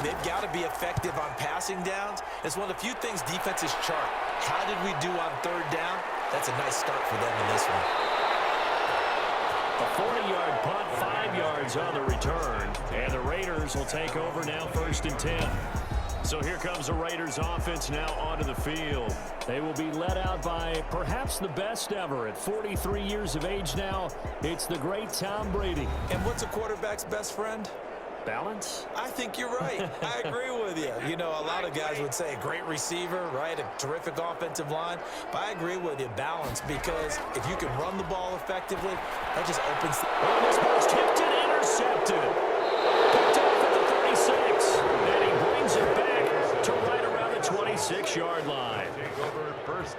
they've got to be effective on passing downs. It's one of the few things defenses chart. How did we do on third down? That's a nice start for them in this one. A 40-yard punt, 5 yards on the return. And the Raiders will take over now, 1st and 10. So here comes the Raiders offense now onto the field. They will be led out by perhaps the best ever at 43 years of age now. It's the great Tom Brady. And what's a quarterback's best friend? Balance? I think you're right. I agree with you. You know, a lot of guys would say a great receiver, right? A terrific offensive line. But I agree with you, balance, because if you can run the ball effectively, that just opens the... Oh, this ball's tipped and intercepted. Picked off at the 36. And he brings it back to right around the 26-yard line.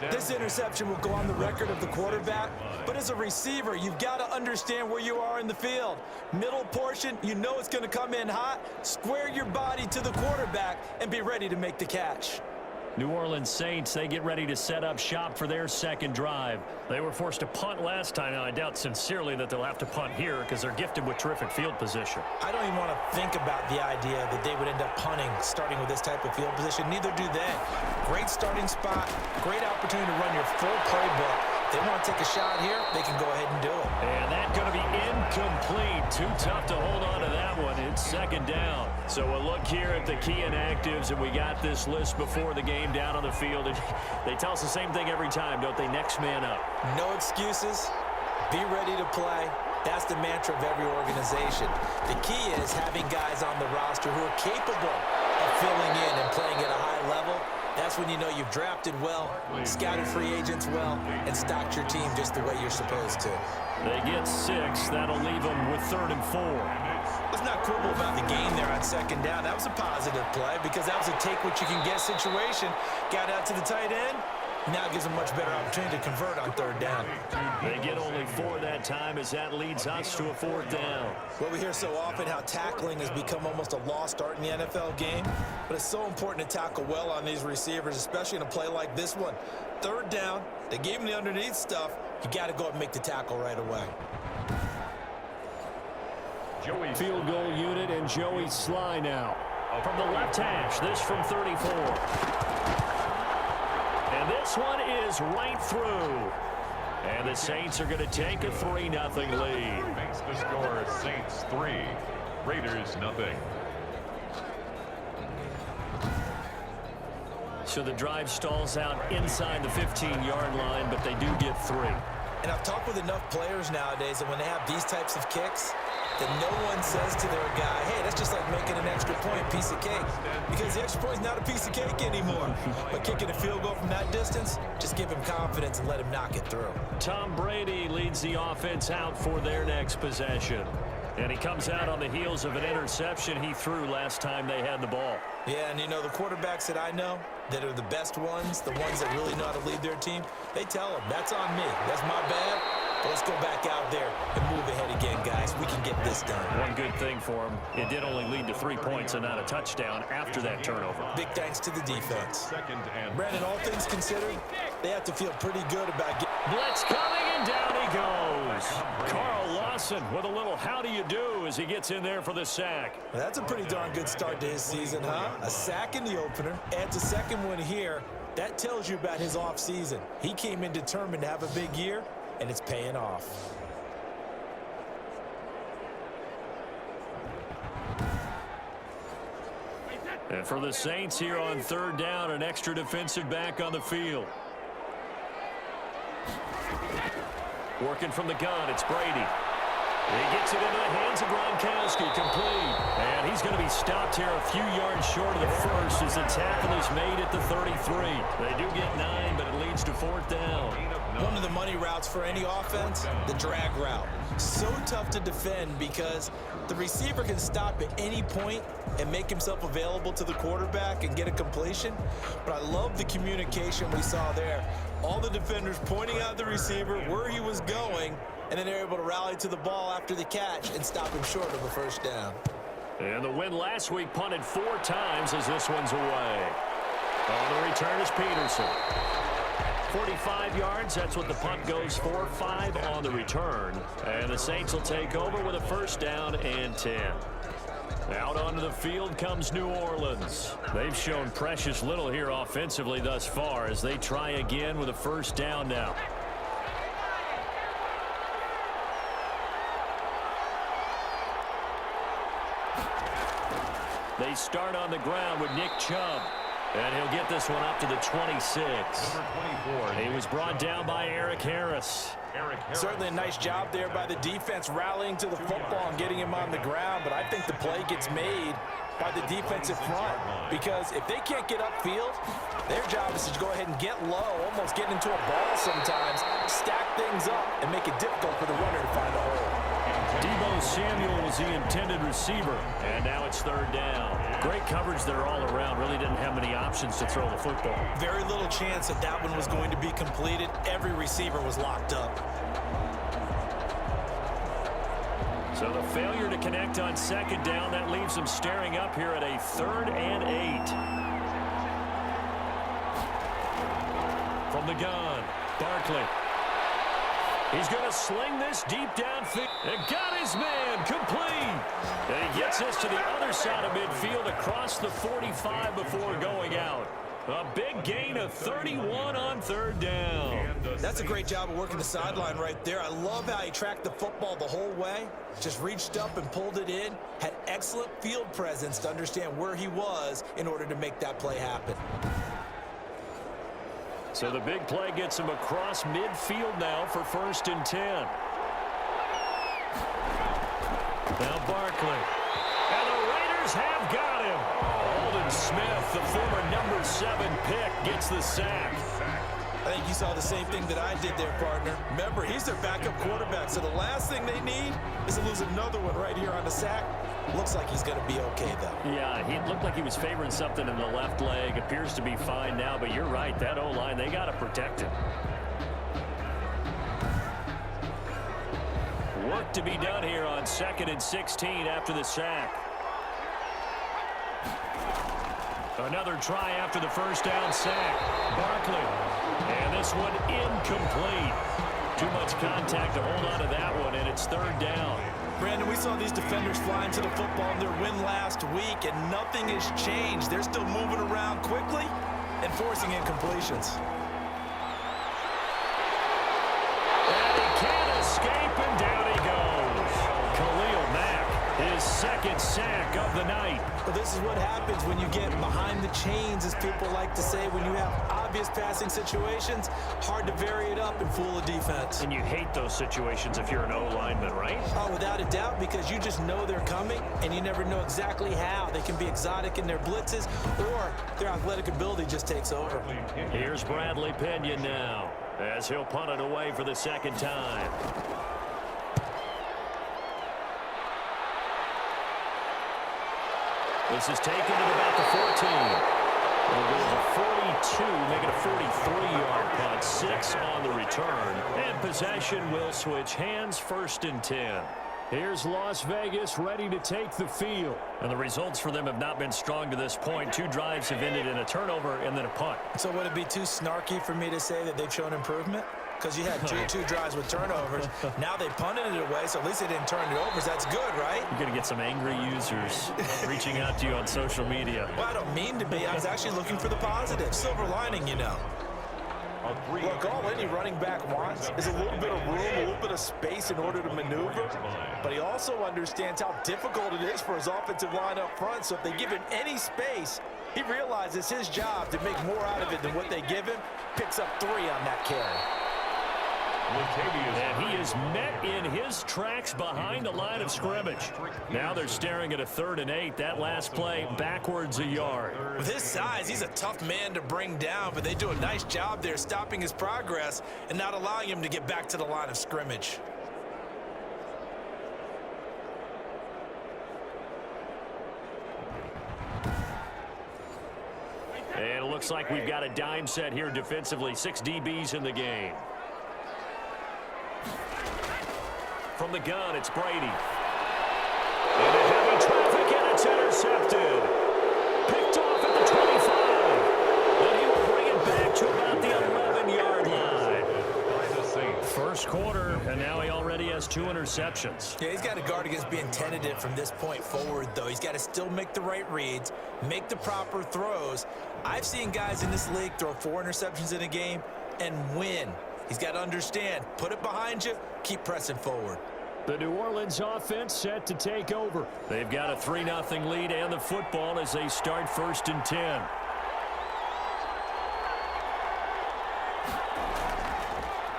This interception will go on the record of the quarterback, but as a receiver, you've got to understand where you are in the field. Middle portion, you know it's going to come in hot. Square your body to the quarterback and be ready to make the catch. New Orleans Saints, they get ready to set up shop for their second drive. They were forced to punt last time. Now, I doubt sincerely that they'll have to punt here because they're gifted with terrific field position. I don't even want to think about the idea that they would end up punting starting with this type of field position. Neither do they. Great starting spot, great opportunity to run your full playbook. If they want to take a shot here, they can go ahead and do it. And that's going to be incomplete. Too tough to hold on to that one. It's second down. So we'll look here at the key inactives, and we got this list before the game down on the field. And they tell us the same thing every time, don't they? Next man up. No excuses. Be ready to play. That's the mantra of every organization. The key is having guys on the roster who are capable of filling in and playing at a high level. That's when you know you've drafted well, scouted free agents well, and stocked your team just the way you're supposed to. They get 6. That'll leave them with 3rd and 4. Let's not quibble about the gain there on second down. That was a positive play because that was a take-what-you-can-get situation. Got out to the tight end. Now gives them much better opportunity to convert on third down. They get only 4 that time as that leads us to a 4th down. Well, we hear so often how tackling has become almost a lost art in the NFL game, but it's so important to tackle well on these receivers, especially in a play like this one. Third down, they gave him the underneath stuff. You got to go and make the tackle right away. Joey field goal unit and Joey Sly now. From the left hash, this from 34. And this one is right through. And the Saints are going to take a 3-0 lead. Makes the score Saints 3, Raiders 0. So the drive stalls out inside the 15-yard line, but they do get 3. And I've talked with enough players nowadays that when they have these types of kicks, that no one says to their guy, hey, that's just like making an extra point, piece of cake. Because the extra point is not a piece of cake anymore. But kicking a field goal from that distance, just give him confidence and let him knock it through. Tom Brady leads the offense out for their next possession. And he comes out on the heels of an interception he threw last time they had the ball. Yeah, and you know, the quarterbacks that I know that are the best ones, the ones that really know how to lead their team, they tell them, that's on me. That's my bad. But let's go back out there and move ahead again, guys. We can get this done. One good thing for him, it did only lead to 3 points and not a touchdown after that turnover. Big thanks to the defense. Second and Brandon, all things considered, they have to feel pretty good about getting... Blitz coming, and down he goes. Carl Lawson with a little how do you do as he gets in there for the sack. Well, that's a pretty darn good start to his season, huh? A sack in the opener, adds a second one here. That tells you about his offseason. He came in determined to have a big year, and it's paying off. And for the Saints here on third down, an extra defensive back on the field. Working from the gun, it's Brady. He gets it into the hands of Gronkowski, complete. And he's going to be stopped here a few yards short of the first as the tackle is made at the 33. They do get 9, but it leads to 4th down. One of the money routes for any offense, the drag route. So tough to defend because the receiver can stop at any point and make himself available to the quarterback and get a completion. But I love the communication we saw there. All the defenders pointing out the receiver where he was going, and then they're able to rally to the ball after the catch and stop him short of a first down. And the win last week punted 4 times as this one's away. On the return is Peterson. 45 yards, that's what the punt goes for. 5 on the return. And the Saints will take over with a first down and 10. Out onto the field comes New Orleans. They've shown precious little here offensively thus far as they try again with a first down now. They start on the ground with Nick Chubb. And he'll get this one up to the 26. Number 24. He was brought down by Eric Harris. Certainly a nice job there by the defense rallying to the football and getting him on the ground, but I think the play gets made by the defensive front because if they can't get upfield, their job is to go ahead and get low, almost get into a ball sometimes, stack things up, and make it difficult for the runner to find a hole. Deebo Samuel was the intended receiver, and now it's third down. Great coverage there all around. Really didn't have many options to throw the football. Very little chance that that one was going to be completed. Every receiver was locked up. So the failure to connect on second down, that leaves them staring up here at a 3rd and 8. From the gun, Barkley. He's going to sling this deep downfield. And got his man complete. And he gets this to the other side of midfield across the 45 before going out. A big gain of 31 on third down. That's a great job of working the sideline right there. I love how he tracked the football the whole way. Just reached up and pulled it in. Had excellent field presence to understand where he was in order to make that play happen. So the big play gets him across midfield now for 1st and 10. Now Barkley. And the Raiders have got him. Aldon Smith, the former number 7 pick, gets the sack. I think you saw the same thing that I did there, partner. Remember, he's their backup quarterback, so the last thing they need is to lose another one right here on the sack. Looks like he's going to be okay, though. Yeah, he looked like he was favoring something in the left leg. Appears to be fine now, but you're right. That O-line, they got to protect him. Work to be done here on 2nd and 16 after the sack. Another try after the first down sack. Barkley. And this one incomplete. Too much contact to hold on to that one, and it's 3rd down. Brandon, we saw these defenders flying to the football in their win last week, and nothing has changed. They're still moving around quickly and forcing incompletions. And he can't escape, and down he goes. Khalil Mack, his 2nd sack of the night. Well, this is what happens when you get behind the chains, as people like to say. When you have obvious passing situations, hard to vary it up and fool a defense. And you hate those situations if you're an O-lineman, right? Oh, without a doubt, because you just know they're coming, and you never know exactly how. They can be exotic in their blitzes, or their athletic ability just takes over. Here's Bradley Pinion now, as he'll punt it away for the 2nd time. This is taken at about the 14. It'll go to 42, make it a 43-yard punt. 6 on the return. And possession will switch hands, 1st and 10. Here's Las Vegas ready to take the field. And the results for them have not been strong to this point. 2 drives have ended in a turnover and then a punt. So would it be too snarky for me to say that they've shown improvement? Because you had two drives with turnovers. Now they punted it away, so at least they didn't turn it over. So that's good, right? You're going to get some angry users reaching out to you on social media. Well, I don't mean to be. I was actually looking for the positive. Silver lining, you know. Look, all any running back wants is a little bit of room, a little bit of space in order to maneuver. But he also understands how difficult it is for his offensive line up front. So if they give him any space, he realizes his job to make more out of it than what they give him. Picks up 3 on that carry. And he is met in his tracks behind the line of scrimmage. Now they're staring at a 3rd and 8. That last play backwards a yard. With his size, he's a tough man to bring down, but they do a nice job there stopping his progress and not allowing him to get back to the line of scrimmage. And it looks like we've got a dime set here defensively. 6 DBs in the game. From the gun, it's Brady. Into heavy traffic, and it's intercepted. Picked off at the 25. And he will bring it back to about the 11-yard line. First quarter, and now he already has 2 interceptions. Yeah, he's got to guard against being tentative from this point forward, though. He's got to still make the right reads, make the proper throws. I've seen guys in this league throw 4 interceptions in a game and win. He's got to understand, put it behind you, keep pressing forward. The New Orleans offense set to take over. They've got a 3-0 lead and the football as they start 1st and 10.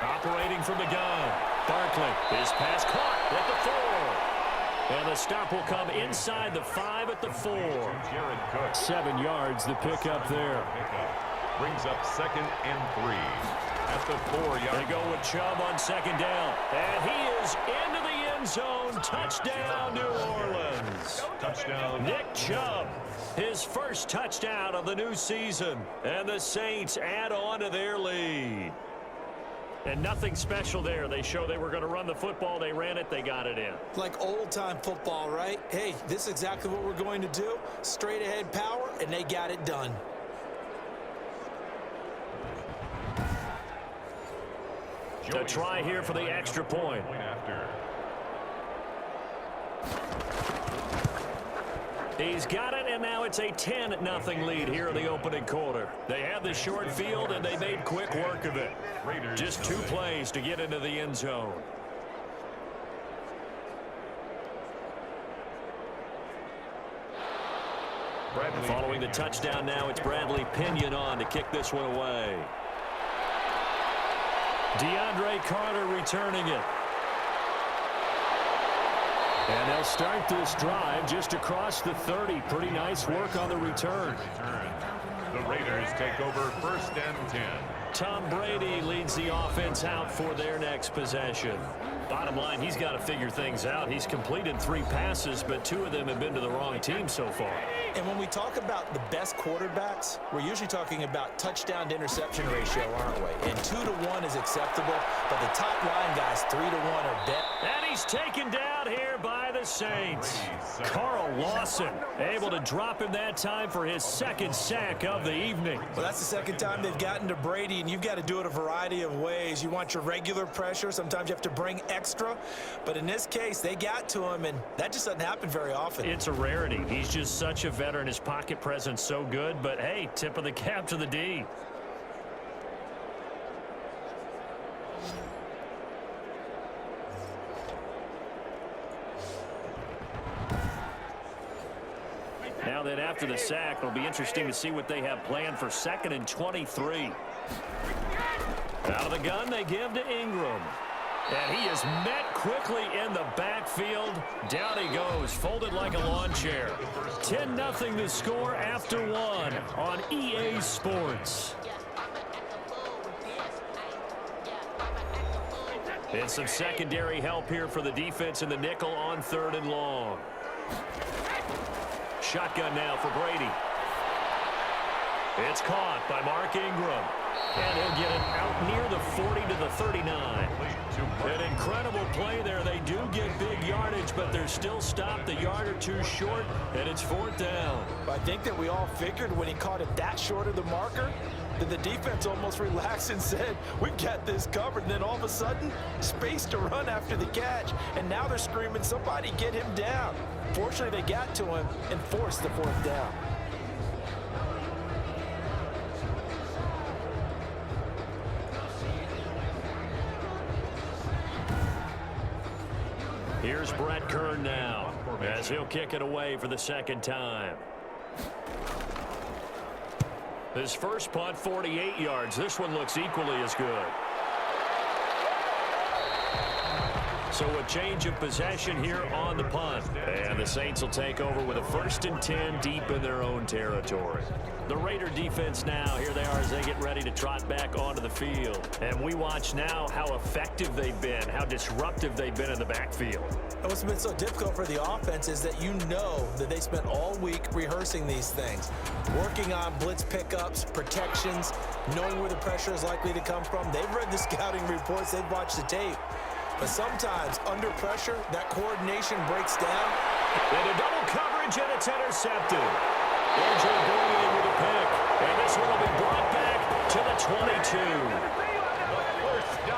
Operating from the gun. Barkley, his pass caught at the 4. And the stop will come inside the 5 at the 4. Jared Cook. 7 yards, the pickup there. Brings up 2nd and 3 at the 4-yard. They go with Chubb on 2nd down. And he is into the end zone. Touchdown, New Orleans. Touchdown. Nick Chubb, his first touchdown of the new season. And the Saints add on to their lead. And nothing special there. They show they were going to run the football. They ran it. They got it in. Like old-time football, right? Hey, this is exactly what we're going to do. Straight-ahead power, and they got it done. To try here for the extra point. He's got it, and now it's a 10-0 lead here in the opening quarter. They had the short field, and they made quick work of it. Just 2 plays to get into the end zone. Following the touchdown now, it's Bradley Pinion on to kick this one away. DeAndre Carter returning it. And they'll start this drive just across the 30. Pretty nice work on the return. The Raiders take over 1st and 10. Tom Brady leads the offense out for their next possession. Bottom line, he's got to figure things out. He's completed 3 passes, but 2 of them have been to the wrong team so far. And when we talk about the best quarterbacks, we're usually talking about touchdown to interception ratio, aren't we? And 2 to 1 is acceptable, but the top line guys 3 to 1 are better. And he's taken down here by the Saints. Carl Lawson able to drop him that time for his 2nd sack of the evening. Well, that's the 2nd time they've gotten to Brady, and you've got to do it a variety of ways. You want your regular pressure. Sometimes you have to bring extra. But in this case, they got to him, and that just doesn't happen very often. It's a rarity. He's just such a veteran. His pocket presence so good. But, hey, tip of the cap to the D. Now that after the sack, it'll be interesting to see what they have planned for 2nd and 23. Out of the gun, they give to Ingram. And he is met quickly in the backfield. Down he goes, folded like a lawn chair. 10-0 the score after 1 on EA Sports. And some secondary help here for the defense in the nickel on 3rd and long. Shotgun now for Brady. It's caught by Mark Ingram. And he'll get it out near the 40 to the 39. An incredible play there. They do get big yardage, but they're still stopped a yard or 2 short, and it's 4th down. I think that we all figured when he caught it that short of the marker, that the defense almost relaxed and said, we've got this covered. And then all of a sudden, space to run after the catch. And now they're screaming, somebody get him down. Fortunately, they got to him and forced the 4th down. Here's Brett Kern now as he'll kick it away for the 2nd time. His first punt, 48 yards. This one looks equally as good. So a change of possession here on the punt. And the Saints will take over with a 1st and 10 deep in their own territory. The Raider defense now, here they are as they get ready to trot back onto the field. And we watch now how effective they've been, how disruptive they've been in the backfield. And what's been so difficult for the offense is that you know that they spent all week rehearsing these things, working on blitz pickups, protections, knowing where the pressure is likely to come from. They've read the scouting reports, they've watched the tape. But sometimes, under pressure, that coordination breaks down. And a double coverage, and it's intercepted. A.J. Bouye with a pick. And this one will be brought back to the 22.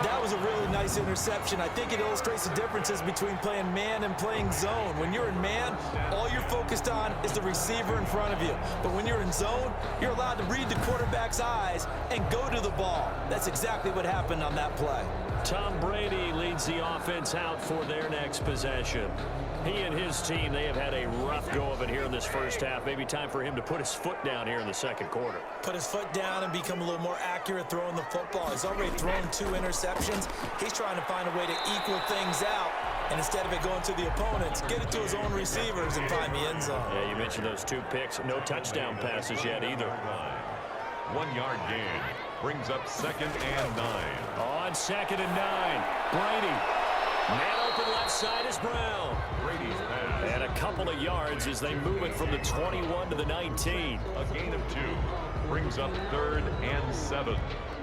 That was a really nice interception. I think it illustrates the differences between playing man and playing zone. When you're in man, all you're focused on is the receiver in front of you. But when you're in zone, you're allowed to read the quarterback's eyes and go to the ball. That's exactly what happened on that play. Tom Brady leads the offense out for their next possession. He and his team, they have had a rough go of it here in this first half. Maybe time for him to put his foot down here in the second quarter. Put his foot down and become a little more accurate throwing the football. He's already thrown 2 interceptions. He's trying to find a way to equal things out. And instead of it going to the opponents, get it to his own receivers and find the end zone. Yeah, you mentioned those 2 picks. No touchdown passes yet either. 1-yard gain brings up 2nd and 9. On 2nd and 9, Brady. Man open left side is Brown. Brady's pass. And a couple of yards as they move it from the 21 to the 19. A gain of 2 brings up 3rd and 7.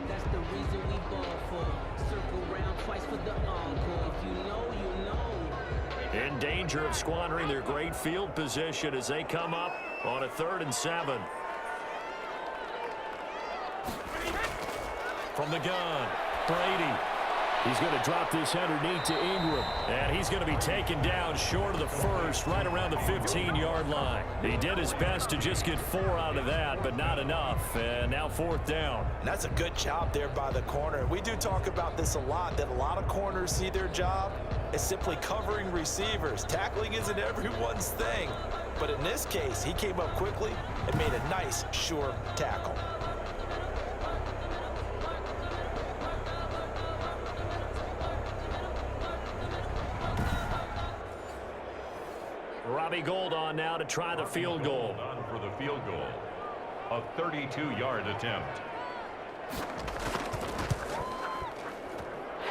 That's the reason we ball for. Circle round twice for the encore. If you know, you know. In danger of squandering their great field position as they come up on a 3rd and 7. From the gun, Brady. He's going to drop this underneath to Ingram. And he's going to be taken down short of the first, right around the 15-yard line. He did his best to just get 4 out of that, but not enough. And now 4th down. And that's a good job there by the corner. We do talk about this a lot, that a lot of corners see their job as simply covering receivers. Tackling isn't everyone's thing. But in this case, he came up quickly and made a nice, sure tackle. Robbie Gould on now to try the field goal. On for the field goal. A 32-yard attempt.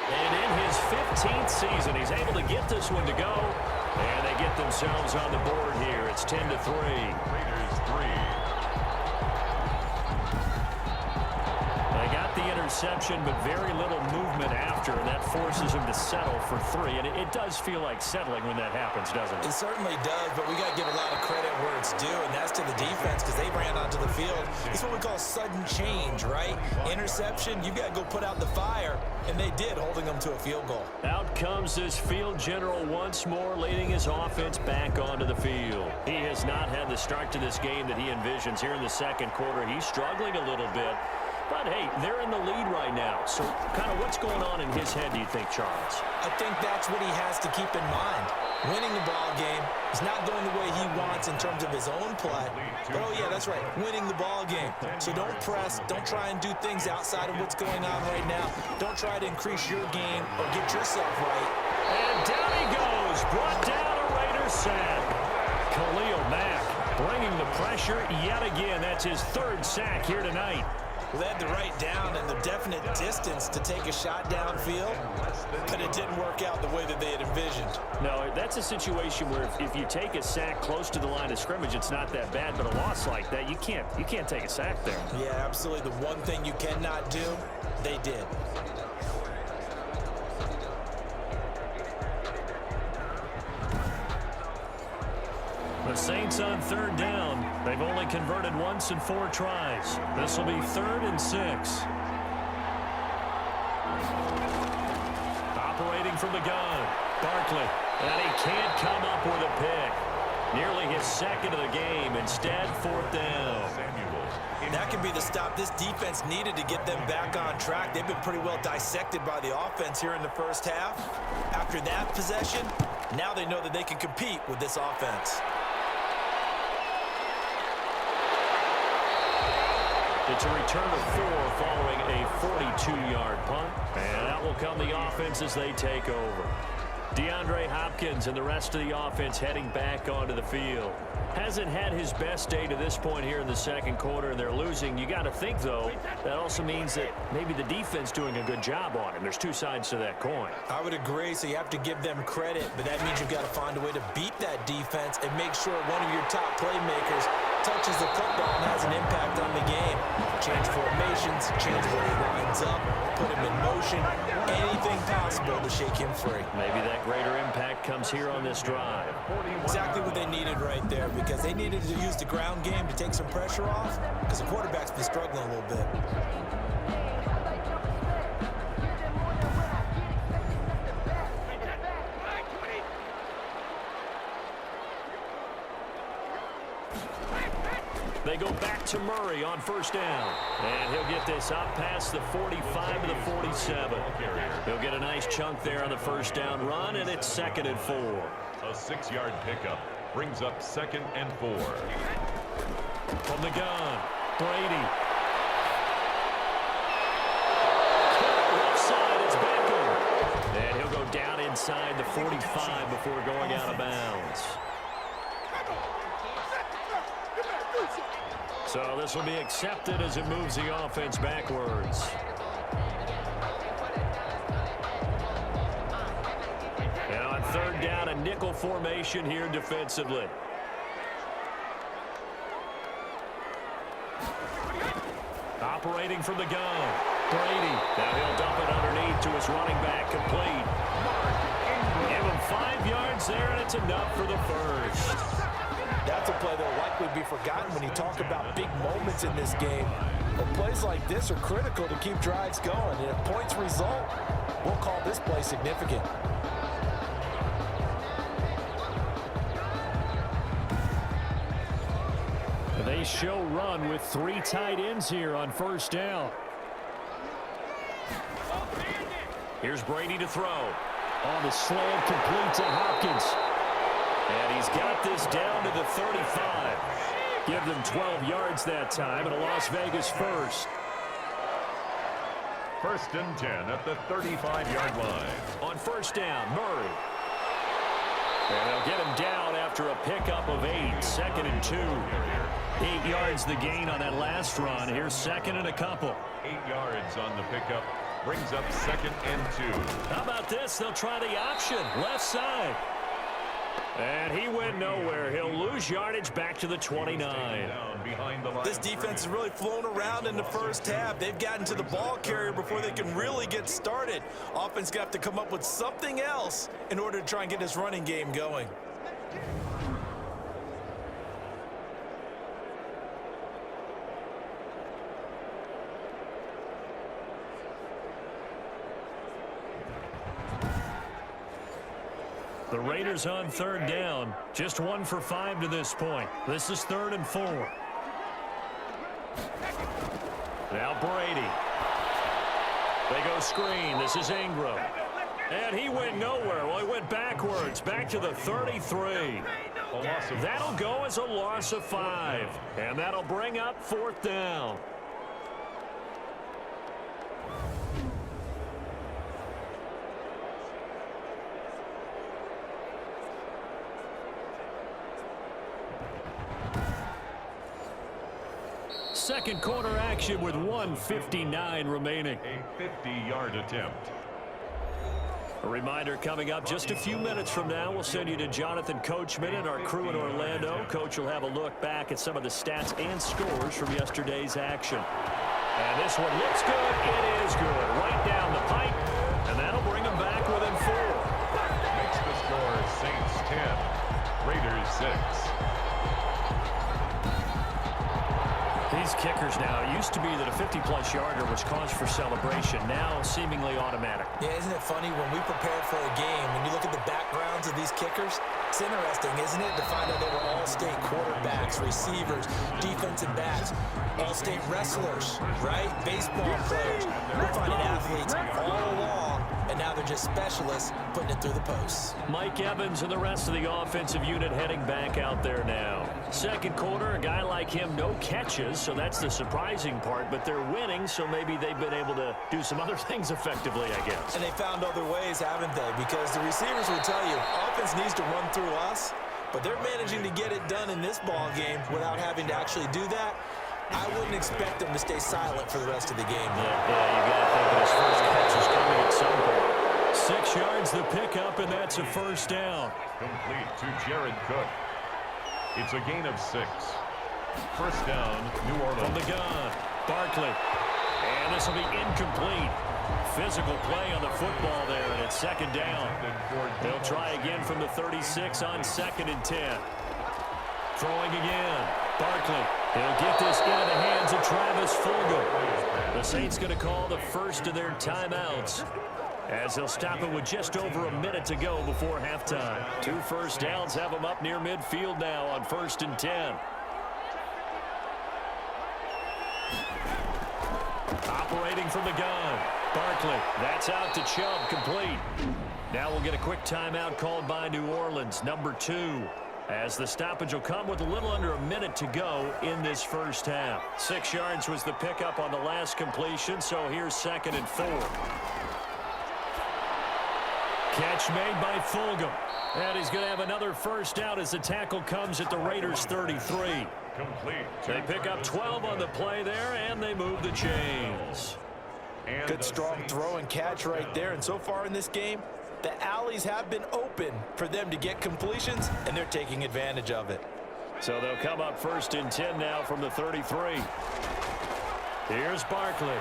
And in his 15th season, he's able to get this one to go. And they get themselves on the board here. It's 10-3. Raiders 3. They got the interception, but very little movement after, and that forces him to settle for 3. And it does feel like settling when that happens, doesn't it? It certainly does, but we got to give a lot of credit where it's due, and that's to the defense because they ran onto the field. It's what we call sudden change, right? Interception, you got to go put out the fire, and they did, holding them to a field goal. Out comes this field general once more, leading his offense back onto the field. He has not had the start to this game that he envisions here in the second quarter. He's struggling a little bit. But, hey, they're in the lead right now. So kind of what's going on in his head, do you think, Charles? I think that's what he has to keep in mind. Winning the ball game is not going the way he wants in terms of his own play. But, oh, yeah, that's right, winning the ball game. So don't press. Don't try and do things outside of what's going on right now. Don't try to increase your game or get yourself right. And down he goes. Brought down a Raiders sack. Khalil Mack bringing the pressure yet again. That's his 3rd sack here tonight. They had the right down and the definite distance to take a shot downfield, but it didn't work out the way that they had envisioned. No, that's a situation where if you take a sack close to the line of scrimmage, it's not that bad, but a loss like that, you can't take a sack there. Yeah, absolutely. The one thing you cannot do, they did. The Saints on 3rd down. They've only converted once in 4 tries. This will be 3rd and 6. Operating from the gun, Barkley. And he can't come up with a pick. Nearly his 2nd of the game. Instead, 4th down. That could be the stop this defense needed to get them back on track. They've been pretty well dissected by the offense here in the first half. After that possession, now they know that they can compete with this offense. It's a return of 4 following a 42-yard punt. And that will come the offense as they take over. DeAndre Hopkins and the rest of the offense heading back onto the field. Hasn't had his best day to this point here in the second quarter, and they're losing. You got to think, though, that also means that maybe the defense doing a good job on him. There's 2 sides to that coin. I would agree, so you have to give them credit, but that means you've got to find a way to beat that defense and make sure one of your top playmakers touches the football and has an impact on the game. Change formations, change where he lines up, put him in motion, anything possible to shake him free. Maybe that greater impact comes here on this drive. Exactly what they needed right there, because they needed to use the ground game to take some pressure off, because the quarterback's been struggling a little bit. They go back to Murray on first down. And he'll get this up past the 45 to the 47. He'll get a nice chunk there on the first down run, and it's 2nd and 4. A 6-yard pickup brings up 2nd and 4. From the gun, Brady. Left side is Beckham. And he'll go down inside the 45 before going out of bounds. So this will be accepted as it moves the offense backwards. And on 3rd down, a nickel formation here defensively. Operating from the gun, Brady. Now he'll dump it underneath to his running back, complete. Give him 5 yards there, and it's enough for the first. That's a play that will likely be forgotten when you talk about big moments in this game. But plays like this are critical to keep drives going. And if points result, we'll call this play significant. They show run with 3 tight ends here on first down. Here's Brady to throw. On the slant, complete to Hopkins. And he's got this down to the 35. Give them 12 yards that time, and a Las Vegas first. 1st and 10 at the 35-yard line. On first down, Murray. And they'll get him down after a pickup of 8. 2nd and 2. 8 yards the gain on that last run. Here's 2nd and a couple. 8 yards on the pickup brings up 2nd and 2. How about this? They'll try the option. Left side. And he went nowhere. He'll lose yardage back to the 29. This defense has really flown around in the first half. They've gotten to the ball carrier before they can really get started. Offense got to come up with something else in order to try and get this running game going. The Raiders on 3rd down. Just 1 for 5 to this point. This is 3rd and 4. Now Brady. They go screen. This is Ingram. And he went nowhere. Well, he went backwards. Back to the 33. That'll go as a loss of 5. And that'll bring up 4th down. Second quarter action with 1:59 remaining. A 50-yard attempt. A reminder coming up just a few minutes from now. We'll send you to Jonathan Coachman and our crew in Orlando. Coach will have a look back at some of the stats and scores from yesterday's action. And this one looks good. It is good. Right down the pipe. And that'll bring them back within 4. Makes the score Saints 10, Raiders 6. These kickers now, it used to be that a 50-plus yarder was cause for celebration. Now seemingly automatic. Yeah, isn't it funny when we prepare for a game, when you look at the backgrounds of these kickers, it's interesting, isn't it, to find out they were all-state quarterbacks, receivers, defensive backs, all-state wrestlers, right? Baseball players. We're finding athletes all along, and now they're just specialists putting it through the posts. Mike Evans and the rest of the offensive unit heading back out there now. Second quarter, a guy like him, no catches, so that's the surprising part, but they're winning, so maybe they've been able to do some other things effectively, I guess. And they found other ways, haven't they? Because the receivers will tell you, offense needs to run through us, but they're managing to get it done in this ball game without having to actually do that. I wouldn't expect them to stay silent for the rest of the game. Yeah, you got to think that his first catch is coming at some point. 6 yards the pickup, and that's a first down. Complete to Jared Cook. It's a gain of 6. First down, New Orleans. From the gun, Barkley. And this will be incomplete. Physical play on the football there, and it's 2nd down. They'll try again from the 36 on 2nd and 10. Throwing again. Barkley. He'll get this into the hands of Travis Fulgham. The Saints going to call the first of their timeouts, as they'll stop it with just over a minute to go before halftime. 2 first downs have them up near midfield now on 1st and 10. Operating from the gun. Barkley, that's out to Chubb, complete. Now we'll get a quick timeout called by New Orleans, number 2. As the stoppage will come with a little under a minute to go in this first half. 6 yards was the pickup on the last completion, so here's 2nd and 4. Catch made by Fulgham. And he's going to have another first down as the tackle comes at the Raiders' 33. Complete. They pick up 12 on the play there, and they move the chains. And Good strong throw and catch right there. And so far in this game, the alleys have been open for them to get completions, and they're taking advantage of it. So they'll come up 1st and 10 now from the 33. Here's Barkley.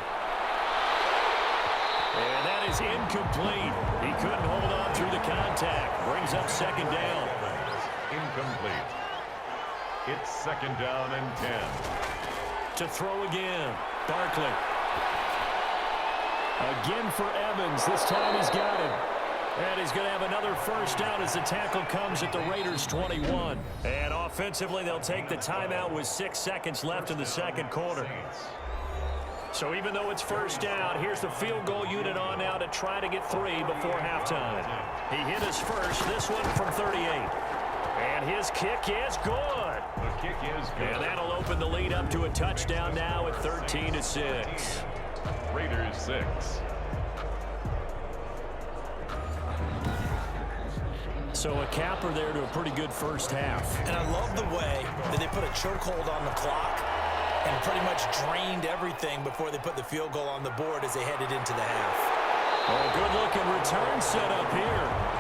And that is incomplete. He couldn't hold on through the contact. Brings up 2nd down. Incomplete. It's 2nd down and 10. To throw again. Barkley. Again for Evans. This time he's got him. And he's going to have another first down as the tackle comes at the Raiders' 21. And offensively, they'll take the timeout with 6 seconds left in the 2nd quarter. So even though it's first down, here's the field goal unit on now to try to get 3 before halftime. He hit his first, this one from 38. And his kick is good. The kick is good. And that'll open the lead up to a touchdown now at 13-6. Raiders 6. So a capper there to a pretty good first half. And I love the way that they put a chokehold on the clock and pretty much drained everything before they put the field goal on the board as they headed into the half. Oh, good-looking return set up here.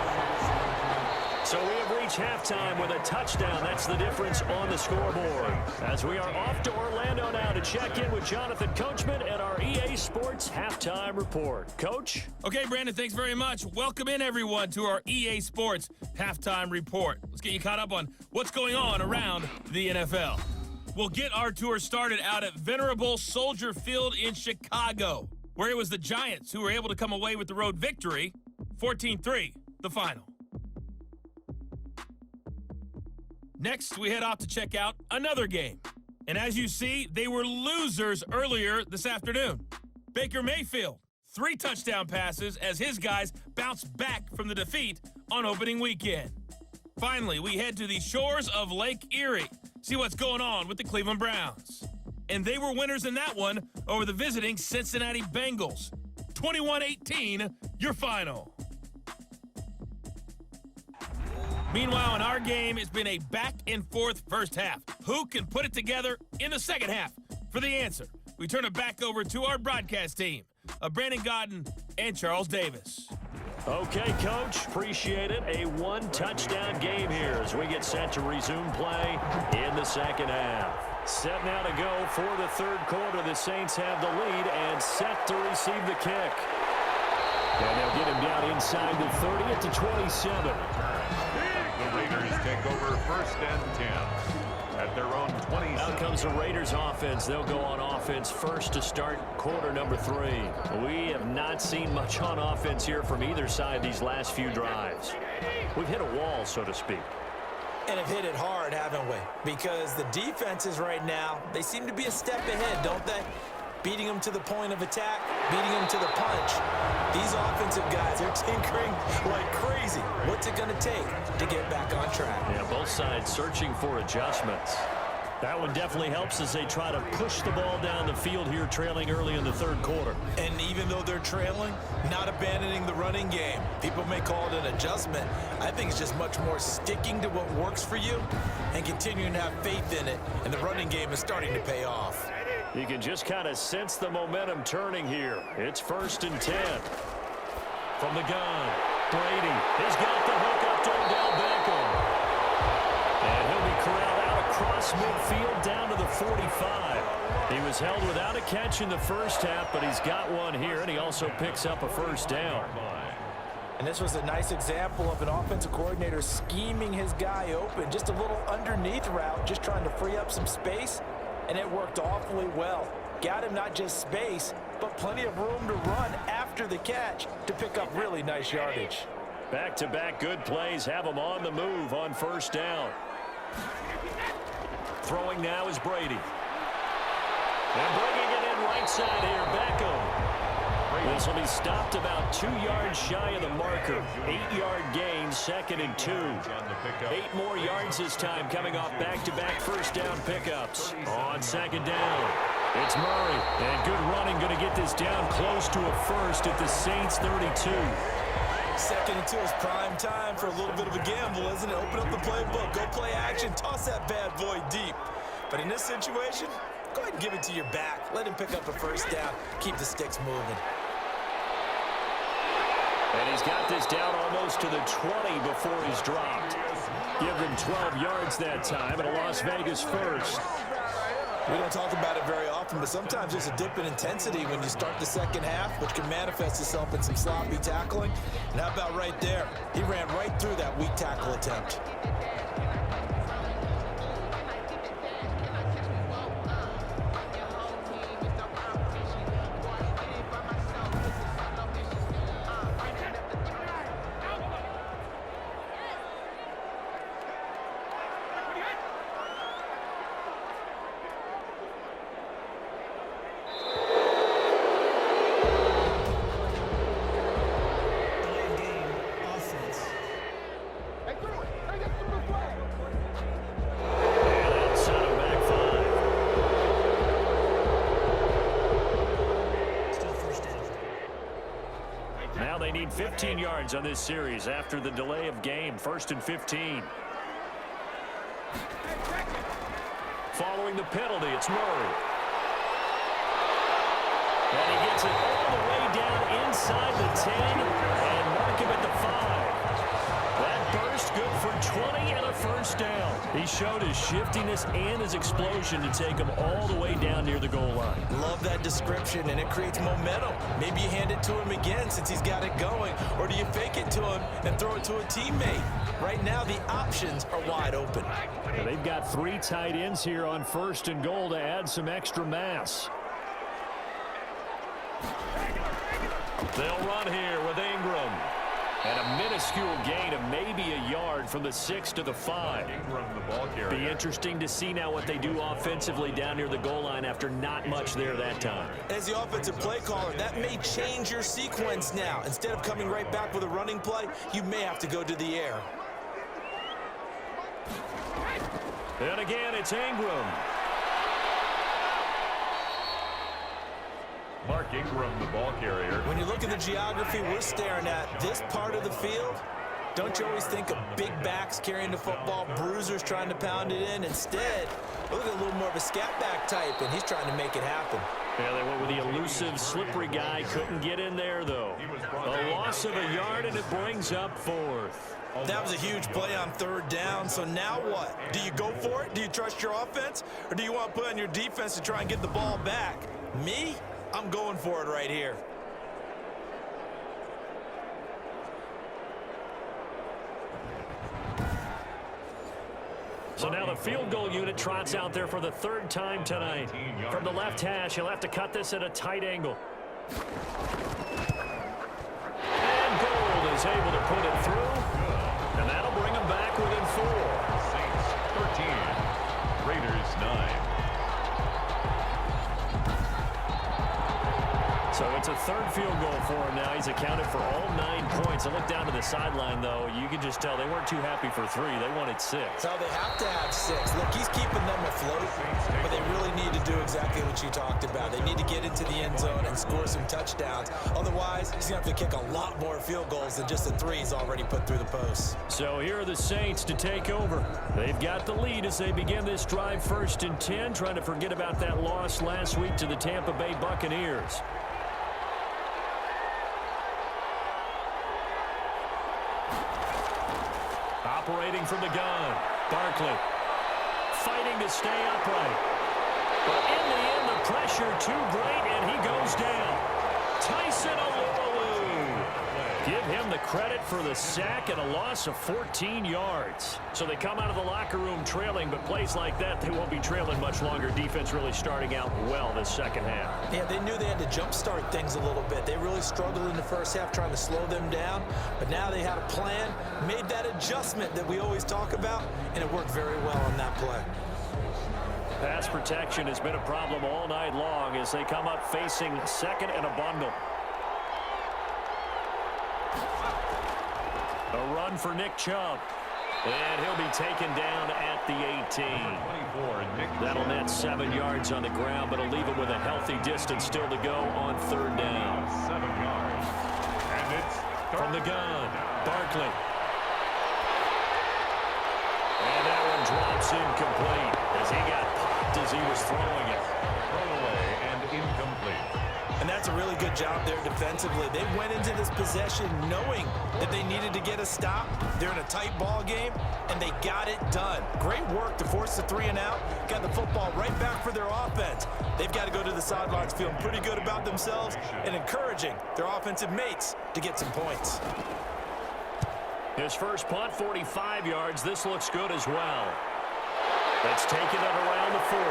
So we have reached halftime with a touchdown. That's the difference on the scoreboard. As we are off to Orlando now to check in with Jonathan Coachman and our EA Sports Halftime Report. Coach? Okay, Brandon, thanks very much. Welcome in, everyone, to our EA Sports Halftime Report. Let's get you caught up on what's going on around the NFL. We'll get our tour started out at Venerable Soldier Field in Chicago, where it was the Giants who were able to come away with the road victory, 14-3, the final. Next, we head off to check out another game. And as you see, they were losers earlier this afternoon. Baker Mayfield, 3 touchdown passes as his guys bounced back from the defeat on opening weekend. Finally, we head to the shores of Lake Erie, see what's going on with the Cleveland Browns. And they were winners in that one over the visiting Cincinnati Bengals. 21-18, your final. Meanwhile, in our game, it's been a back-and-forth first half. Who can put it together in the second half? For the answer, we turn it back over to our broadcast team of Brandon Godden and Charles Davis. Okay, Coach, appreciate it. A 1-touchdown game here as we get set to resume play in the second half. Set now to go for the 3rd quarter. The Saints have the lead and set to receive the kick. And they'll get him down inside the 30 at the 27. The Raiders take over 1st and 10 at their own 27. Out comes the Raiders offense. They'll go on offense first to start quarter number 3. We have not seen much on offense here from either side these last few drives. We've hit a wall, so to speak. And have hit it hard, haven't we? Because the defenses right now, they seem to be a step ahead, don't they? Beating them to the point of attack, beating them to the punch. These offensive guys are tinkering like crazy. What's it going to take to get back on track? Yeah, both sides searching for adjustments. That one definitely helps as they try to push the ball down the field here, trailing early in the 3rd quarter. And even though they're trailing, not abandoning the running game. People may call it an adjustment. I think it's just much more sticking to what works for you and continuing to have faith in it. And the running game is starting to pay off. You can just kind of sense the momentum turning here. It's 1st and 10. From the gun, Brady. He's got the hook up to Odell Beckham. And he'll be corralled out across midfield down to the 45. He was held without a catch in the first half, but he's got one here, and he also picks up a first down. And this was a nice example of an offensive coordinator scheming his guy open. Just a little underneath route, just trying to free up some space. And it worked awfully well. Got him not just space, but plenty of room to run after the catch to pick up really nice yardage. Back-to-back good plays have him on the move on first down. Throwing now is Brady. And bringing it in right side here. Back Beckham. This will be stopped about 2 yards shy of the marker. 8-yard gain, 2nd and 2. 8 more yards this time coming off back-to-back first down pickups. On 2nd down, it's Murray. And good running, going to get this down close to a first at the Saints 32. 2nd and 2 is prime time for a little bit of a gamble, isn't it? Open up the playbook, go play action, toss that bad boy deep. But in this situation, go ahead and give it to your back. Let him pick up a first down. Keep the sticks moving. And he's got this down almost to the 20 before he's dropped. Give them 12 yards that time, and a Las Vegas first. We don't talk about it very often, but sometimes there's a dip in intensity when you start the second half, which can manifest itself in some sloppy tackling. And how about right there? He ran right through that weak tackle attempt. Now they need 15 yards on this series after the delay of game. 1st and 15. Following the penalty, it's Murray. And he gets it all the way down inside the 10 and mark him at the 5. That burst good for 20 and a first down. He showed his shiftiness and his explosion to take him all the way down near the goal line. Love that description, and it creates momentum. Maybe you hand it to him again since he's got it going, or do you fake it to him and throw it to a teammate? Right now, the options are wide open. And they've got 3 tight ends here on 1st and goal to add some extra mass. They'll run here with Ingram. And a minuscule gain of maybe a yard from the 6 to the 5. Ingram, the ball carrier. Be interesting to see now what they do offensively down near the goal line after not much there that time. As the offensive play caller, that may change your sequence now. Instead of coming right back with a running play, you may have to go to the air. And again, it's Ingram. Mark Ingram, the ball carrier. When you look at the geography we're staring at, this part of the field, don't you always think of big backs carrying the football, bruisers trying to pound it in? Instead, look at a little more of a scat back type, and he's trying to make it happen. Yeah, they went with the elusive, slippery guy. Couldn't get in there, though. A loss of a yard, and it brings up 4th. That was a huge play on 3rd down, so now what? Do you go for it? Do you trust your offense? Or do you want to put on your defense to try and get the ball back? Me? I'm going for it right here. So now the field goal unit trots out there for the 3rd time tonight. From the left hash, he'll have to cut this at a tight angle. And Gould is able to put it through. And that'll bring him back within 4. Saints 13, Raiders 9. So it's a 3rd field goal for him now. He's accounted for all 9 points. I look down to the sideline, though. You can just tell they weren't too happy for 3. They wanted 6. So they have to have 6. Look, he's keeping them afloat, but they really need to do exactly what you talked about. They need to get into the end zone and score some touchdowns. Otherwise, he's going to have to kick a lot more field goals than just the 3 he's already put through the posts. So here are the Saints to take over. They've got the lead as they begin this drive 1st and 10, trying to forget about that loss last week to the Tampa Bay Buccaneers. Operating from the gun, Barkley fighting to stay upright. But in the end, the pressure too great, and he goes down. Tyson Alualu. Give him the credit for the sack and a loss of 14 yards. So they come out of the locker room trailing, but plays like that, they won't be trailing much longer. Defense really starting out well this 2nd half. Yeah, they knew they had to jumpstart things a little bit. They really struggled in the 1st half trying to slow them down, but now they had a plan, made that adjustment that we always talk about, and it worked very well on that play. Pass protection has been a problem all night long as they come up facing second and a bundle. A run for Nick Chubb. And he'll be taken down at the 18. That'll net 7 yards on the ground, but it'll leave him with a healthy distance still to go on third down. 7 yards. And it's from the gun, Barkley. And that one drops incomplete as he got popped as he was throwing it. thrown away and incomplete. And that's a really good job there defensively. They went into this possession knowing that they needed to get a stop. They're in a tight ball game, and they got it done. Great work to force the 3 and out. Got the football right back for their offense. They've got to go to the sidelines feeling pretty good about themselves and encouraging their offensive mates to get some points. His first punt, 45 yards. This looks good as well. That's taken it around the 40.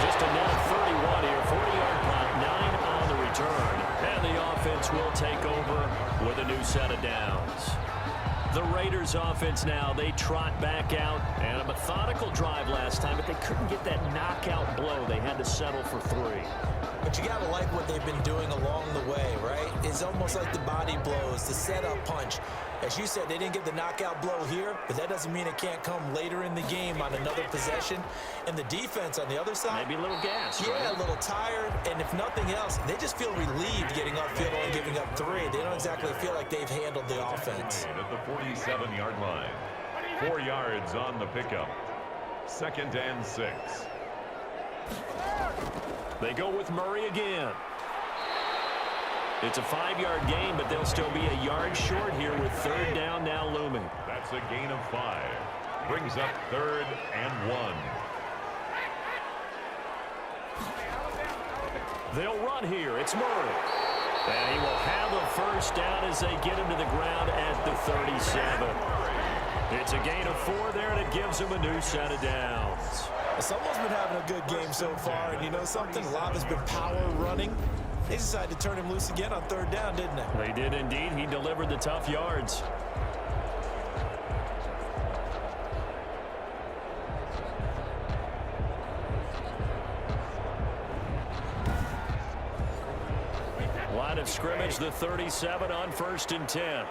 Just a net 31 here, 40-yard punt, 9 on the return. And the offense will take over with a new set of downs. The Raiders offense now, they trot back out. And a methodical drive last time, but they couldn't get that knockout blow. They had to settle for 3. But you got to like what they've been doing along the way, right? It's almost like the body blows, the setup punch. As you said, they didn't get the knockout blow here, but that doesn't mean it can't come later in the game on another possession. And the defense on the other side, maybe a little gas. Yeah, right? a little tired. And if nothing else, they just feel relieved getting upfield and giving up 3. They don't exactly feel like they've handled the offense. At the 47-yard line. 4 yards on the pickup. 2nd and 6. They go with Murray again. It's a 5-yard gain, but they'll still be a yard short here with third down now looming. That's a gain of 5. Brings up 3rd and 1. They'll run here. It's Murray. And he will have a first down as they get him to the ground at the 37. It's a gain of 4 there, and it gives him a new set of downs. Someone's been having a good game so far, and you know something? A lot has been power running. They decided to turn him loose again on third down, didn't they? They did indeed. He delivered the tough yards. Line of scrimmage, the 37 on 1st and 10.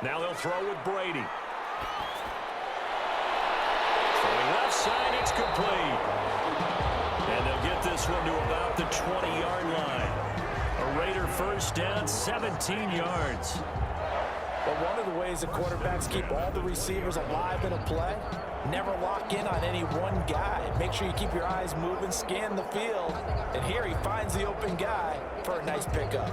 Now they'll throw with Brady. Throwing left side, it's complete. And they'll get this one to about the 20-yard line. A Raider first down, 17 yards. But one of the ways the quarterbacks keep all the receivers alive in a play, never lock in on any one guy. Make sure you keep your eyes moving, scan the field. And here he finds the open guy for a nice pickup.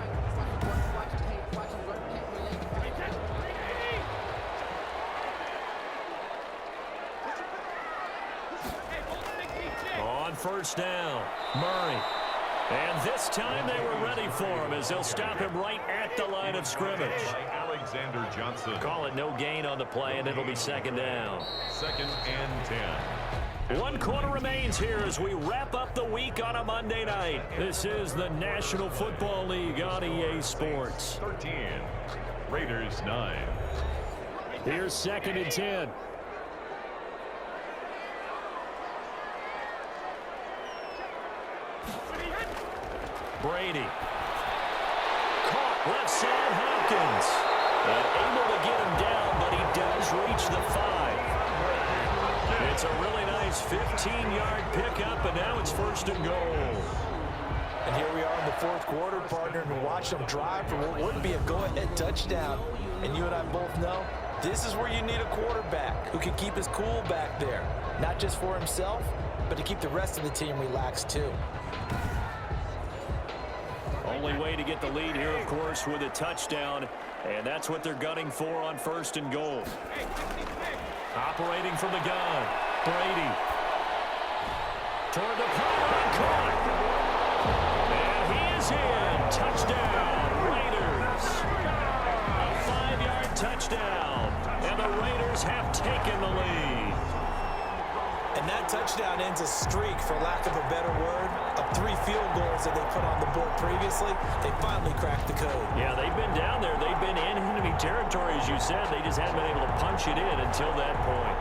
On first down, Murray. And this time they were ready for him as they'll stop him right at the line of scrimmage. Alexander Johnson. Call it no gain on the play, and it'll be 2nd down. 2nd and 10. 1 quarter remains here as we wrap up the week on a Monday night. This is the National Football League on EA Sports. 13. Raiders 9. Here's 2nd and 10. Brady. Caught left side, Hopkins. And able to get him down, but he does reach the 5. It's a really nice 15-yard pickup, and now it's 1st and goal. And here we are in the 4th quarter, partner, and watch them drive for what would be a go-ahead touchdown. And you and I both know this is where you need a quarterback who can keep his cool back there. Not just for himself, but to keep the rest of the team relaxed too. Only way to get the lead here, of course, with a touchdown, and that's what they're gunning for on 1st and goal. Operating from the gun, Brady. Toward the pylon, caught. And he is in. Touchdown, Raiders. A 5-yard touchdown, and the Raiders have taken the lead. And that touchdown ends a streak, for lack of a better word, of 3 field goals that they put on the board previously. They finally cracked the code. Yeah, they've been down there. They've been in enemy territory, as you said. They just haven't been able to punch it in until that point.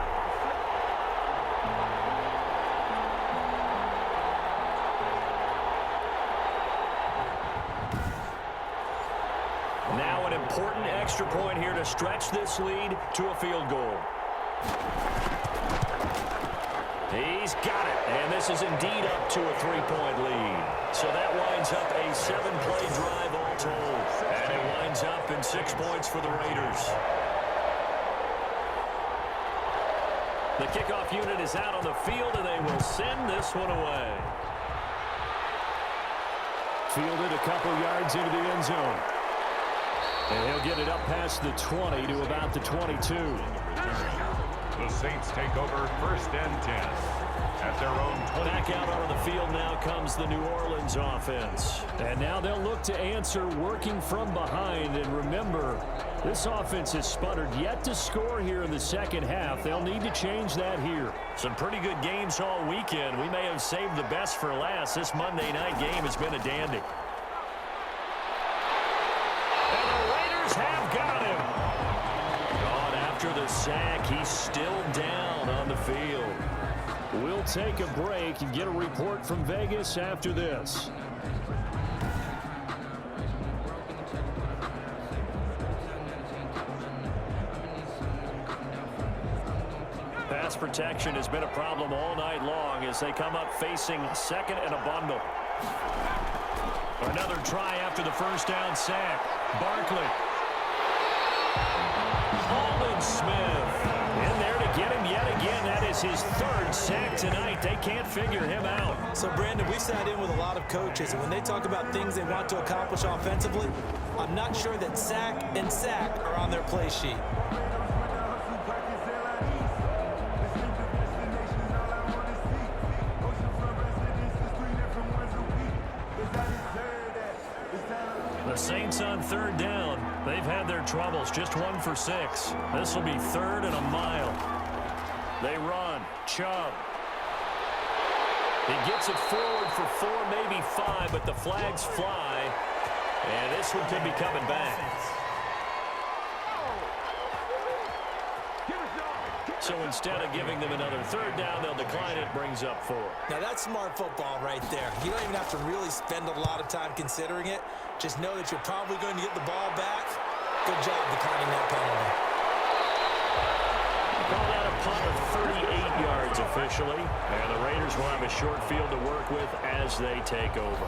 Now an important extra point here to stretch this lead to a field goal. He's got it, and this is indeed up to a 3-point lead. So that winds up a 7-play drive all told, and it winds up in 6 points for the Raiders. The kickoff unit is out on the field, and they will send this one away. Fielded a couple yards into the end zone. And he'll get it up past the 20 to about the 22. The Saints take over 1st and 10 at their own 20. Back out onto the field now comes the New Orleans offense. And now they'll look to answer working from behind. And remember, this offense has sputtered yet to score here in the second half. They'll need to change that here. Some pretty good games all weekend. We may have saved the best for last. This Monday night game has been a dandy. Have got him. Gone after the sack. He's still down on the field. We'll take a break and get a report from Vegas after this. Pass protection has been a problem all night long as they come up facing 2nd and a bundle. Another try after the first down sack. Barkley. Aldon Smith in there to get him yet again. That is his 3rd sack tonight. They can't figure him out. So, Brandon, we sat in with a lot of coaches, and when they talk about things they want to accomplish offensively, I'm not sure that sack and sack are on their play sheet. The Saints on 3rd down. They've had their troubles. Just 1 for 6. This will be 3rd and a mile. They run. Chubb. He gets it forward for 4, maybe 5, but the flags fly. And this one could be coming back. So instead of giving them another 3rd down, they'll decline it. Brings up 4. Now, that's smart football right there. You don't even have to really spend a lot of time considering it. Just know that you're probably going to get the ball back. Good job declining that penalty. Call that a punt of 38 yards officially. And the Raiders will have a short field to work with as they take over.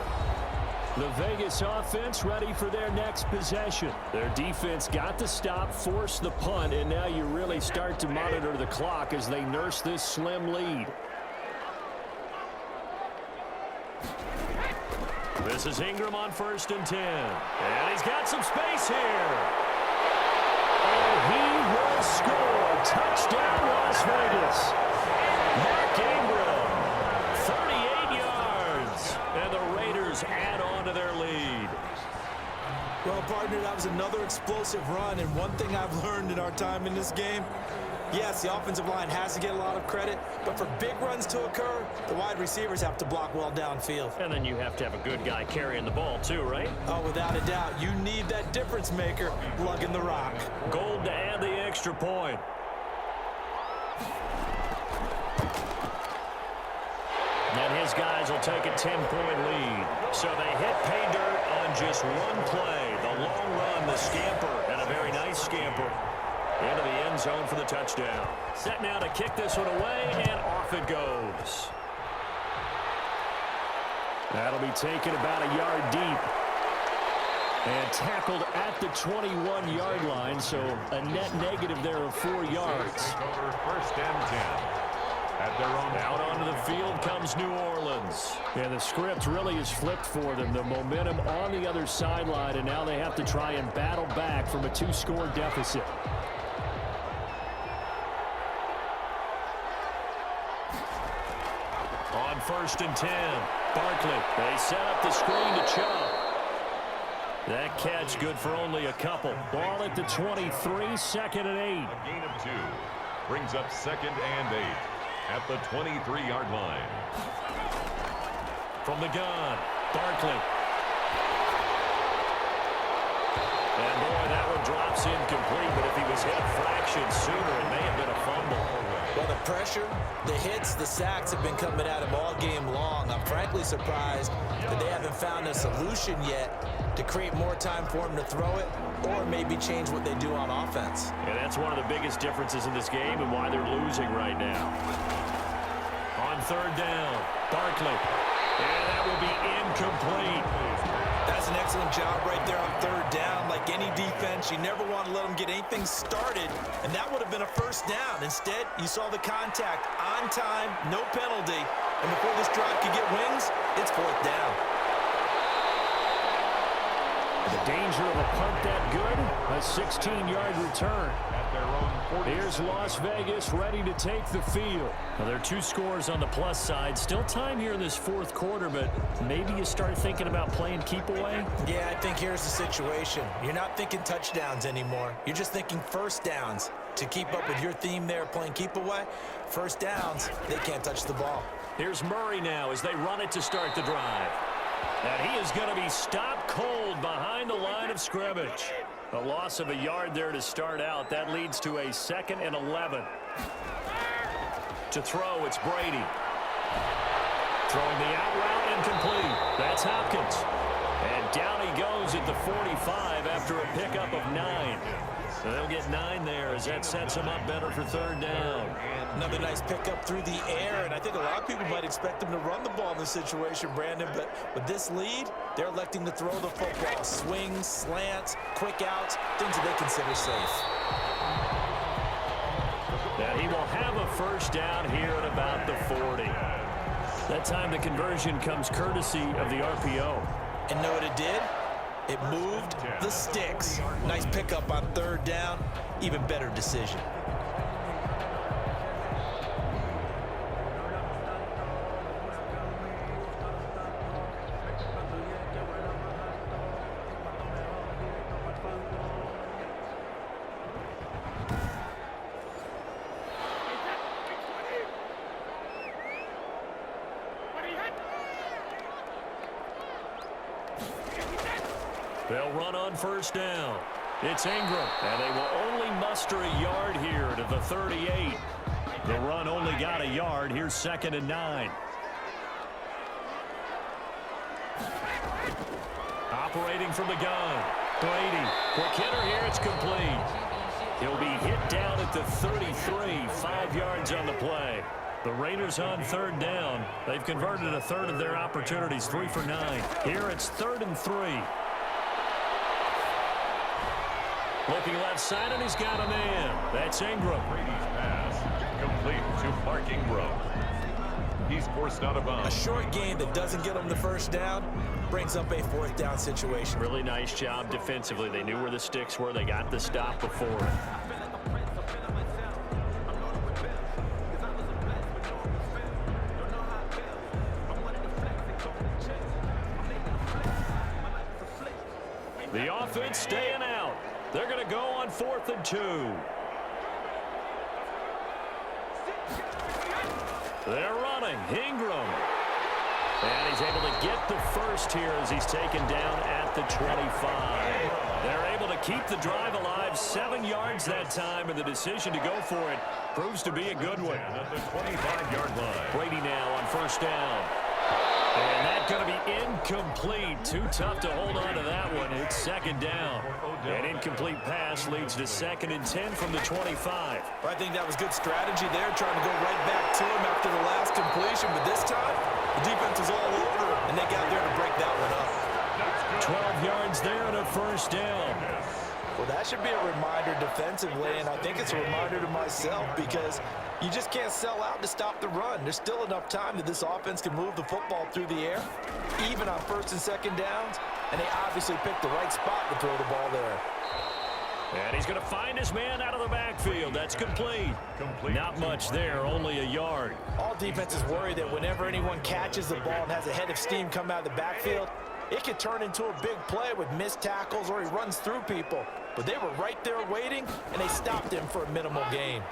The Vegas offense ready for their next possession. Their defense got the stop, forced the punt, and now you really start to monitor the clock as they nurse this slim lead. This is Ingram on 1st and 10. And he's got some space here. And he will score. Touchdown, Las Vegas. Mark Ingram, 38 yards. And the Raiders add on to their lead. Well, partner, that was another explosive run, and one thing I've learned in our time in this game, yes, the offensive line has to get a lot of credit, but for big runs to occur, the wide receivers have to block well downfield. And then you have to have a good guy carrying the ball too, right? Oh, without a doubt. You need that difference maker lugging the rock. Gold to add the extra point. And his guys will take a 10-point lead. So they hit pay dirt on just one play. The long run, the scamper, and a very nice scamper into the end zone for the touchdown. Set now to kick this one away, and off it goes. That'll be taken about a yard deep. And tackled at the 21-yard line, so a net negative there of 4 yards. Over 1st and 10. At their own. Out onto the field comes New Orleans. And the script really is flipped for them. The momentum on the other sideline, and now they have to try and battle back from a 2-score deficit. On 1st and 10, Barkley. They set up the screen to Chubb. That catch good for only a couple. Ball at the 23, 2nd and 8. A gain of 2 brings up 2nd and 8. at the 23-yard line. From the gun, Barkley. And boy, that one drops incomplete, but if he was hit a fraction sooner, it may have been a fumble. Well, the pressure, the hits, the sacks have been coming at him all game long. I'm frankly surprised that they haven't found a solution yet to create more time for him to throw it or maybe change what they do on offense. And that's one of the biggest differences in this game and why they're losing right now. On third down, Barkley. And that will be incomplete. That's an excellent job right there on third down. Like any defense, you never want to let them get anything started, and that would have been a first down. Instead, you saw the contact on time, no penalty, and before this drive could get wings, it's fourth down. The danger of a punt that good, a 16-yard return. At their own 40. Here's Las Vegas ready to take the field. Well, there are 2 scores on the plus side. Still time here in this fourth quarter, but maybe you start thinking about playing keep away? Yeah, I think here's the situation. You're not thinking touchdowns anymore. You're just thinking first downs. To keep up with your theme there, playing keep away, first downs, they can't touch the ball. Here's Murray now as they run it to start the drive. And he is going to be stopped cold behind the line of scrimmage. A loss of a yard there to start out. That leads to a 2nd and 11. To throw, it's Brady. Throwing the out route incomplete. That's Hopkins. And down he goes at the 45 after a pickup of 9. So they'll get 9 there as that sets them up better for third down. Another nice pickup through the air, and I think a lot of people might expect them to run the ball in this situation, Brandon, but with this lead, they're electing to throw the football. Swings, slants, quick outs, things that they consider safe. Now he will have a first down here at about the 40. That time the conversion comes courtesy of the RPO. And know what it did? It moved the sticks. Nice pickup on third down, even better decision. They'll run on first down. It's Ingram, and they will only muster a yard here to the 38. The run only got a yard. Here's 2nd and 9. Operating from the gun. Brady. Quick hitter here. It's complete. He'll be hit down at the 33. 5 yards on the play. The Raiders on third down. They've converted a third of their opportunities. 3 for 9. Here it's 3rd and 3. Looking left side, and he's got a man. That's Ingram. Brady's pass complete to Mark Ingram. He's forced out of A bounds. short game that doesn't get them the first down brings up a fourth down situation. Really nice job defensively. They knew where the sticks were. They got the stop before it. The offense staying out. They're going to go on 4th and 2. They're running. Ingram. And he's able to get the first here as he's taken down at the 25. They're able to keep the drive alive. 7 yards that time, and the decision to go for it proves to be a good one. At the 25-yard line. Brady now on first down. And that's going to be incomplete. Too tough to hold on to that one. It's 2nd down. An incomplete pass leads to 2nd and 10 from the 25. I think that was good strategy there, trying to go right back to him after the last completion. But this time, the defense was all over him, and they got there to break that one up. 12 yards there and a first down. Well, that should be a reminder defensively, and I think it's a reminder to myself because you just can't sell out to stop the run. There's still enough time that this offense can move the football through the air, even on 1st and 2nd downs, and they obviously picked the right spot to throw the ball there. And he's going to find his man out of the backfield. That's complete. Not much there, only a yard. All defenses worry that whenever anyone catches the ball and has a head of steam come out of the backfield, it could turn into a big play with missed tackles or he runs through people. But they were right there waiting, and they stopped him for a minimal gain.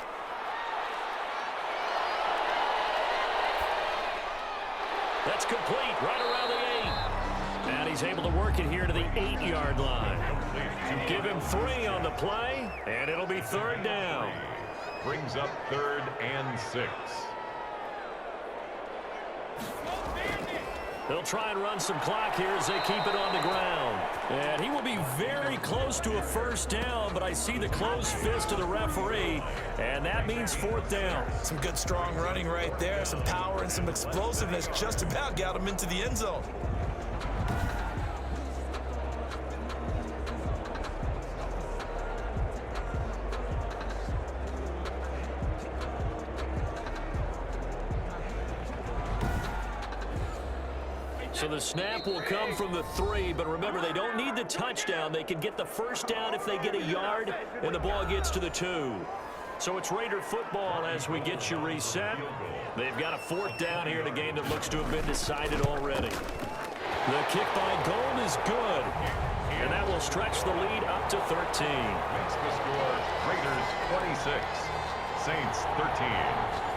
That's complete right around the 8. And he's able to work it here to the 8-yard line. Give him 3 on the play, and it'll be 3rd down. Brings up 3rd and 6. They'll try and run some clock here as they keep it on the ground. And he will be very close to a 1st down, but I see the closed fist of the referee, and that means 4th down. Some good, strong running right there. Some power and some explosiveness just about got him into the end zone. So the snap will come from the 3, but remember, they don't need the touchdown. They can get the 1st down if they get a yard, and the ball gets to the 2. So it's Raider football as we get you reset. They've got a 4th down here in a game that looks to have been decided already. The kick by Gold is good, and that will stretch the lead up to 13. Makes the score Raiders 26, Saints 13.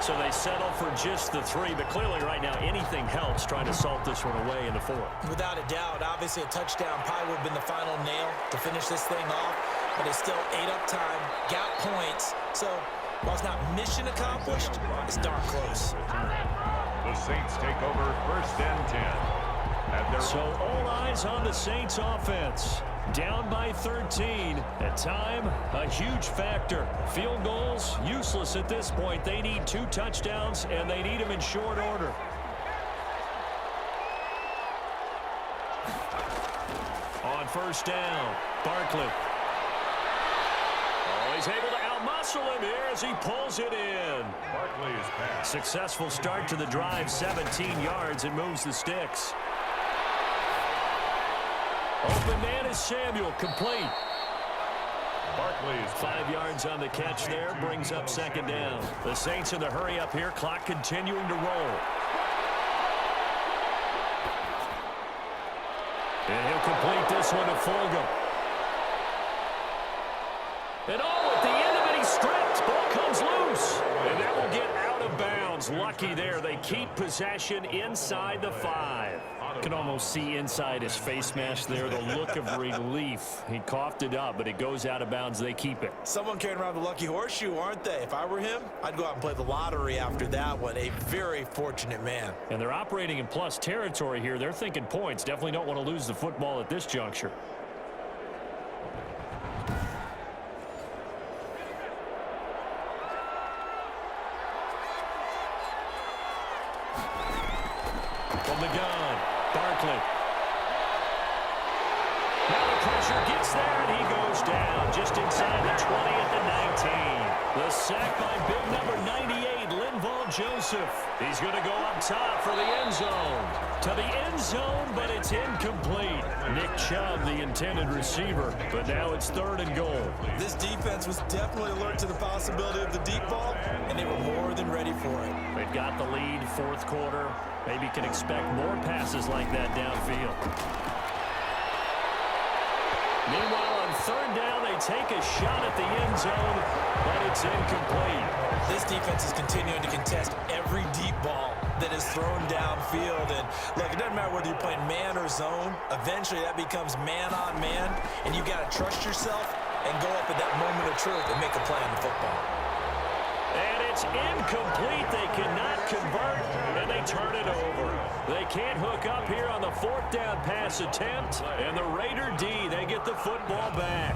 So they settle for just the 3, but clearly right now anything helps trying to salt this one away in the 4th. Without a doubt, obviously a touchdown probably would have been the final nail to finish this thing off, but it's still ate up time, got points, so while it's not mission accomplished, it's darn close. The Saints take over 1st and 10. So all eyes on the Saints offense. Down by 13. At time, a huge factor. Field goals, useless at this point. They need 2 touchdowns, and they need them in short order. On 1st down, Barkley. Oh, he's able to outmuscle him here as he pulls it in. Barkley's pass. Successful start to the drive, 17 yards, and moves the sticks. Open man is Samuel, complete. Barkley's 5 yards on the catch there, brings up 2nd down. The Saints in the hurry up here, clock continuing to roll. And he'll complete this one to Fulgham. And oh, at the end of it, he's stripped. Ball comes loose. And that will get out of bounds. Lucky there. They keep possession inside the 5. You can almost see inside his face mask there the look of relief. He coughed it up, but it goes out of bounds. They keep it. Someone carrying around the lucky horseshoe, aren't they? If I were him, I'd go out and play the lottery after that one. A very fortunate man. And they're operating in plus territory here. They're thinking points. Definitely don't want to lose the football at this juncture. From the gun, Barkley. Now the pressure gets there, and he goes down just inside the 20 at the 19. The sack by big number 98, Linval Joseph. He's going to go up top for the end zone. To the end zone, but it's incomplete. Nick Chubb, the intended receiver, but now it's 3rd and goal. This defense was definitely alert to the possibility of the deep ball, and they were more than ready for it. They've got the lead, 4th quarter. Maybe can expect more passes like that downfield. Meanwhile, on 3rd down, they take a shot at the end zone, but it's incomplete. This defense is continuing to contest every deep ball that is thrown downfield. And look, it doesn't matter whether you're playing man or zone. Eventually, that becomes man on man, and you got to trust yourself and go up at that moment of truth and make a play on the football. And it's incomplete. They cannot convert, and they turn it over. They can't hook up here on the 4th down pass attempt, and the Raider D, they get the football back.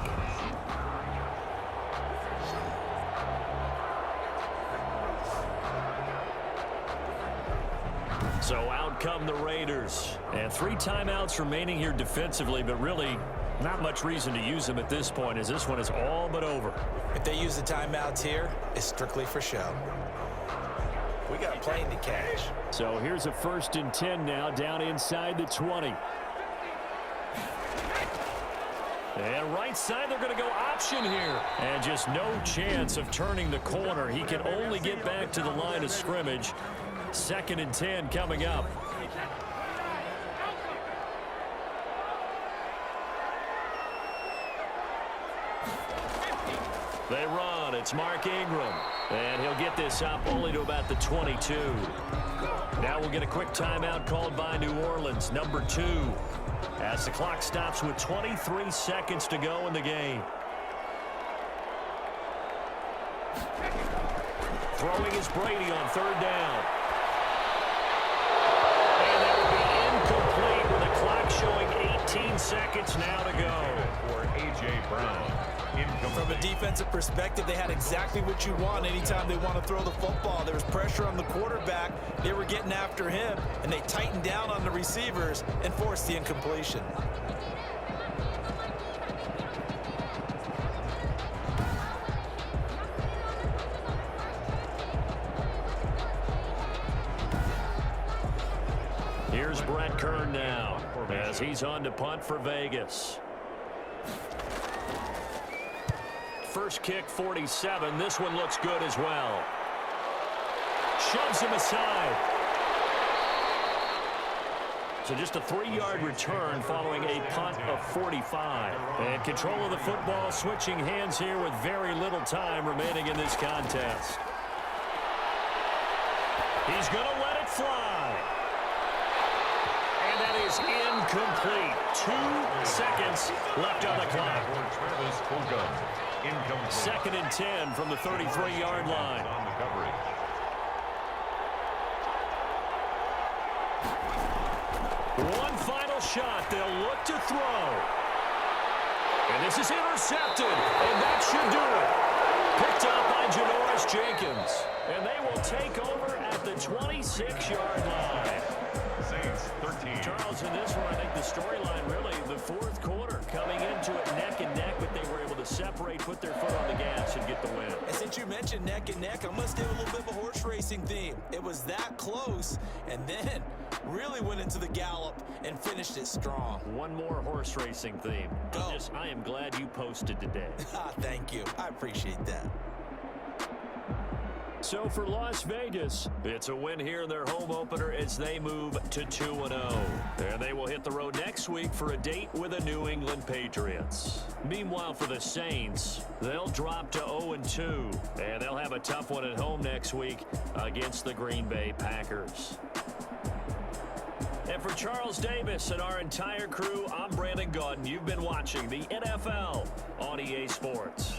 So out come the Raiders. And 3 timeouts remaining here defensively, but really not much reason to use them at this point, as this one is all but over. If they use the timeouts here, it's strictly for show. We got a plane to catch. So here's a 1st and 10 now, down inside the 20. And right side, they're going to go option here. And just no chance of turning the corner. He can only get back to the line of scrimmage. 2nd and 10 coming up. They run. It's Mark Ingram. And he'll get get this up only to about the 22. Now we'll get a quick timeout called by New Orleans, number 2, as the clock stops with 23 seconds to go in the game. Throwing is Brady on 3rd down. And that will be incomplete with the clock showing 18 seconds now to go. For A.J. Brown. From a defensive perspective, they had exactly what you want anytime they want to throw the football. There was pressure on the quarterback. They were getting after him, and they tightened down on the receivers and forced the incompletion. Here's Brett Kern now as he's on to punt for Vegas. First kick, 47. This one looks good as well. Shoves him aside. So just a 3-yard return following a punt of 45. And control of the football switching hands here with very little time remaining in this contest. He's going to let it fly. And that is incomplete. 2 seconds left on the clock. Travis Fulgham. Incomplete. 2nd and 10 from the 33-yard line. On the coverage. One final shot. They'll look to throw. And this is intercepted. And that should do it. Picked up by Janoris Jenkins. And they will take over at the 26-yard line. Saints 13. Charles, in this one, I think the storyline really, the 4th quarter, coming into it neck and neck, but they were able to separate, put their foot on the gas, and get the win. And since you mentioned neck and neck, I'm going to stay with a little bit of a horse racing theme. It was that close, and then really went into the gallop and finished it strong. One more horse racing theme. Go. I am glad you posted today. Thank you. I appreciate that. So for Las Vegas, it's a win here in their home opener as they move to 2-0. And they will hit the road next week for a date with the New England Patriots. Meanwhile, for the Saints, they'll drop to 0-2. And they'll have a tough one at home next week against the Green Bay Packers. And for Charles Davis and our entire crew, I'm Brandon Gaudin. You've been watching the NFL on EA Sports.